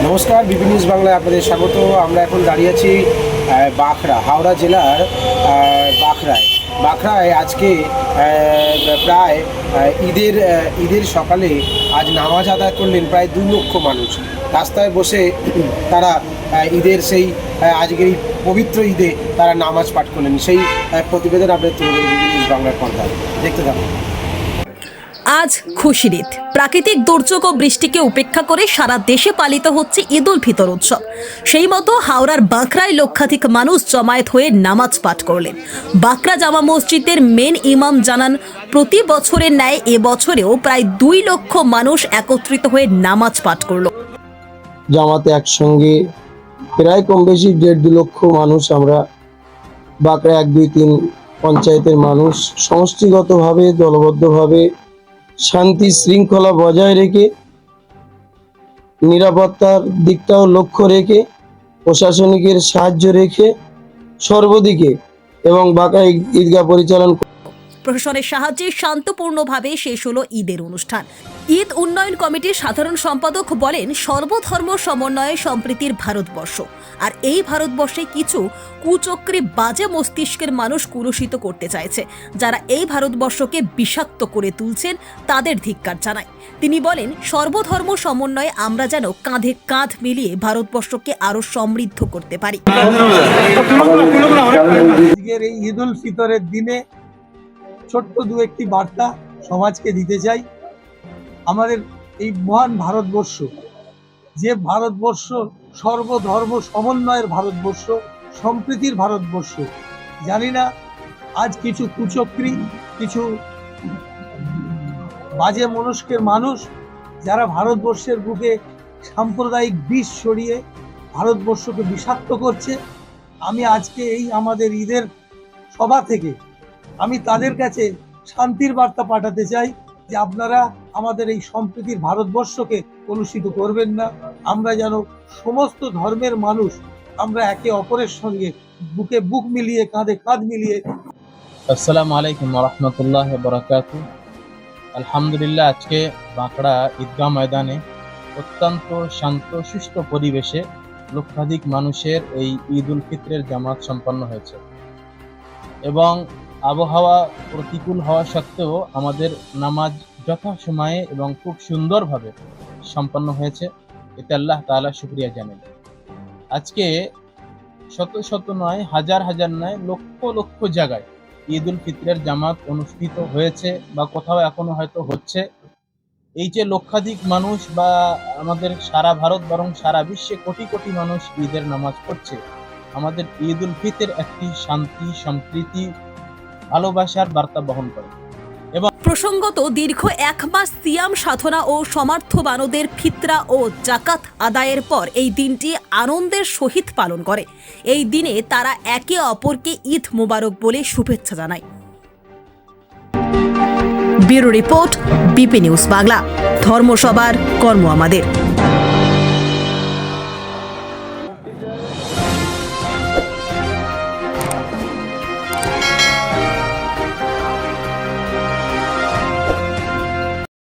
নমস্কার, BP news বাংলায় আপনাদের স্বাগত। আমরা এখন দাঁড়িয়ে আছি বাঁকড়া, হাওড়া জেলার বাঁকড়ায় আজকে প্রায় ঈদের সকালে আজ নামাজ আদায় করলেন প্রায় 2 লক্ষ মানুষ। রাস্তায় বসে তারা ঈদের সেই আজকের এই পবিত্র ঈদে তারা নামাজ পাঠ করলেন। সেই প্রতিবেদন আপনাদের তুলে ধরবেন বিপি নিউজ বাংলার পর্দায়, দেখতে থাকুন। আজ খুশির ঈদ। প্রাকৃতিক দুর্যোগ ও বৃষ্টিকে উপেক্ষা করে সারা দেশে পালিত হচ্ছে ঈদ উল ফিতর উৎসব। সেই মতো হাওড়ার বাঁকড়ায় লক্ষাধিক মানুষ জমায়েত হয়ে নামাজ পাঠ করলেন। বাঁকড়া জামা মসজিদের মেন ইমাম জানান, প্রতি বছরের ন্যায় এবছরেও প্রায় 2 লক্ষ মানুষ একত্রিত হয়ে নামাজ পাঠ করল। জামাতে একসঙ্গে প্রায় কম বেশি 1.5-2 লক্ষ মানুষ আমরা বাঁকড়া 1, 2, 3 পঞ্চায়েতের মানুষ সমষ্টিগতভাবে দলবদ্ধভাবে শান্তি শৃঙ্খলা বজায় রেখে নিরাপত্তার দিকটাও লক্ষ্য রেখে প্রশাসনিকের সাহায্য রেখে সর্বদিকে এবং বাঁকড়া ঈদগাহ পরিচালন প্রশাসনের সাহায্যে শান্তপূর্ণভাবে শেষ হলো ঈদের অনুষ্ঠান। ঈদ উন্নয়ন কমিটির সাধারণ সম্পাদক বলেন, সর্বধর্ম সমন্বয়ে সম্প্রীতির ভারতবর্ষ, আর এই ভারতবর্ষে কিছু কুচক্রী বাজে মস্তিষ্কের মানুষ কুলুষিত করতে চাইছে। যারা এই ভারতবর্ষকে বিষাক্ত করে তুলছেন তাদের ধিক্কার জানায়। তিনি বলেন, সর্বধর্ম সমন্বয়ে আমরা যেন কাঁধে কাঁধ মিলিয়ে ভারতবর্ষকে আরো সমৃদ্ধ করতে পারি। এই ঈদ উল ফিতরের দিনে ছোট্ট 2-1টি বার্তা সমাজকে দিতে চাই। আমাদের এই মহান ভারতবর্ষ, যে ভারতবর্ষ সর্বধর্ম সমন্বয়ের ভারতবর্ষ, সম্প্রীতির ভারতবর্ষ, জানি না আজ কিছু কুচক্রী, কিছু বাজে মনস্কের মানুষ যারা ভারতবর্ষের বুকে সাম্প্রদায়িক বিষ ছড়িয়ে ভারতবর্ষকে বিষাক্ত করছে। আমি আজকে এই আমাদের ঈদের সভা থেকে আমি তাদের কাছে শান্তির বার্তা পাঠাতে চাই যে আপনারা আমাদের এই সম্প্রীতির ভারতবর্ষকে কলুষিত করবেন না। আমরা যেন সমস্ত ধর্মের মানুষ আমরা একে অপরের সঙ্গে বুকে বুক মিলিয়ে কাঁধে কাঁধ মিলিয়ে। আসসালামু আলাইকুম ওয়া রাহমাতুল্লাহি ওয়া বারাকাতুহু। আলহামদুলিল্লাহ, আজকে বাঁকড়া ঈদগাহ ময়দানে অত্যন্ত শান্ত সুষ্ঠু পরিবেশে লক্ষাধিক মানুষের এই ঈদ উল ফিতরের জামাত সম্পন্ন হয়েছে এবং আবহাওয়া প্রতিকূল হওয়া সত্ত্বেও আমাদের নামাজ যথাসময়ে এবং খুব সুন্দরভাবে সম্পন্ন হয়েছে। এতে আল্লাহ তাআলা শুকরিয়া জানাই। আজকে শত শত নয়, হাজার হাজার নয়, লক্ষ লক্ষ জায়গায় ঈদ উল ফিতরের জামাত অনুষ্ঠিত হয়েছে বা কোথাও এখনো হয়তো হচ্ছে। এই যে লক্ষাধিক মানুষ বা আমাদের সারা ভারত বরং সারা বিশ্বে কোটি কোটি মানুষ ঈদের নামাজ পড়ছে, আমাদের ঈদ উল ফিতর একটি শান্তি, সম্প্রীতি, ভালোবাসার বার্তা বহন করে। এবং প্রসঙ্গত, দীর্ঘ 1 মাস সিয়াম সাধনা ও সমর্থবানদের ফিতরা ও জাকাত আদায়ের পর এই দিনটি আনন্দের সহিত পালন করে। এই দিনে তারা একে অপরকে ঈদ মোবারক বলে শুভেচ্ছা জানায়। Bureau report, BP news Bangla. ধর্ম সবার, কর্ম আমাদের।